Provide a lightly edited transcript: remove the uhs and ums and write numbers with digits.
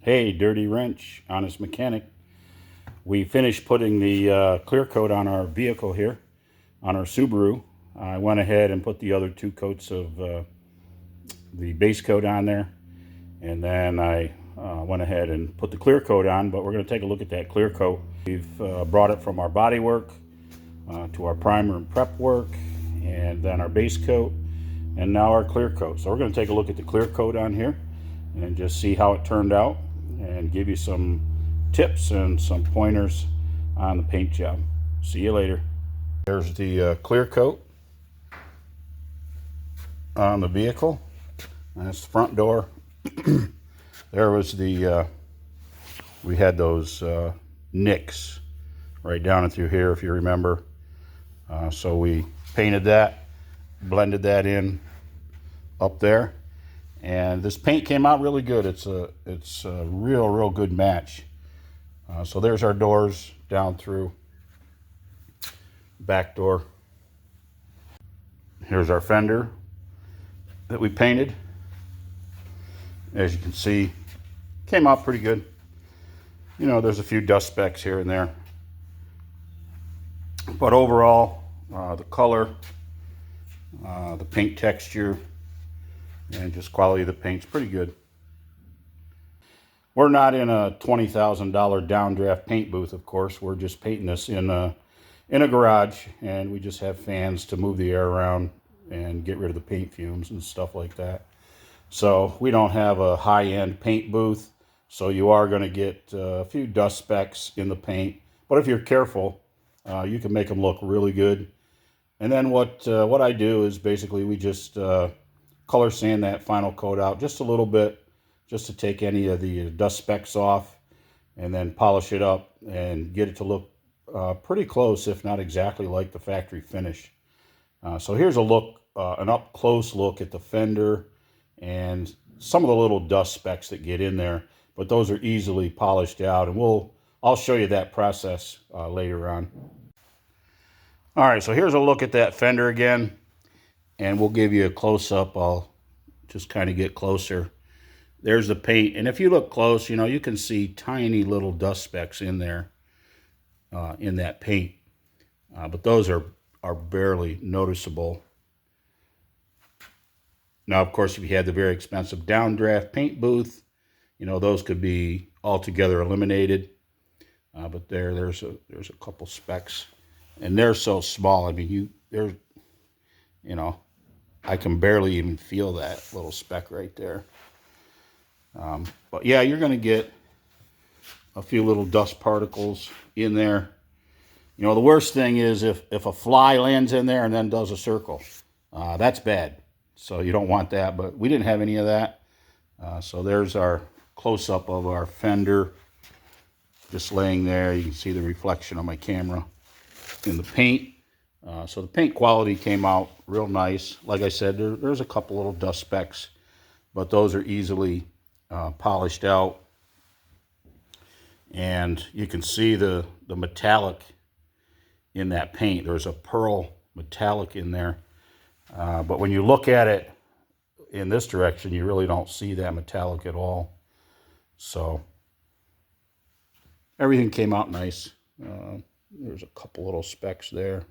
Hey, Dirty Wrench, Honest Mechanic. We finished putting the clear coat on our vehicle here, on our Subaru. I went ahead and put the other two coats of the base coat on there, and then I went ahead and put the clear coat on, but we're going to take a look at that clear coat. We've brought it from our body work to our primer and prep work, and then our base coat, and now our clear coat. So we're going to take a look at the clear coat on here and just see how it turned out and give you some tips and some pointers on the paint job. See you later. There's the clear coat on the vehicle. That's the front door. There was the, we had those nicks right down and through here, if you remember. So we painted that, blended that in up there. And this paint came out really good. It's a real good match. So there's our doors down through. Back door. Here's our fender that we painted. As you can see, came out pretty good. You know, there's a few dust specks here and there. But overall, the color, the paint texture, and just quality of the paint's pretty good. We're not in a $20,000 downdraft paint booth, of course. We're just painting this in a garage, and we just have fans to move the air around and get rid of the paint fumes and stuff like that. So we don't have a high-end paint booth, so you are going to get a few dust specks in the paint. But if you're careful, you can make them look really good. And then what I do is basically we just color sand that final coat out just a little bit, just to take any of the dust specks off, and then polish it up and get it to look pretty close, if not exactly like the factory finish. So here's a look, an up close look at the fender and some of the little dust specks that get in there, but those are easily polished out, and I'll show you that process later on. All right, so here's a look at that fender again, and we'll give you a close-up. I'll just kind of get closer. There's the paint, and if you look close, you know, you can see tiny little dust specks in there, in that paint. But those are barely noticeable. Now, of course, if you had the very expensive downdraft paint booth, you know, those could be altogether eliminated. But there's a couple specks, and they're so small. I mean, you know, I can barely even feel that little speck right there. But yeah, you're going to get a few little dust particles in there. You know, the worst thing is if a fly lands in there and then does a circle. That's bad. So you don't want that, but we didn't have any of that. So there's our close-up of our fender just laying there. You can see the reflection of my camera in the paint. So the paint quality came out real nice. Like I said, there's a couple little dust specks, but those are easily polished out. And you can see the metallic in that paint. There's a pearl metallic in there. But when you look at it in this direction, you really don't see that metallic at all. So everything came out nice. There's a couple little specks there.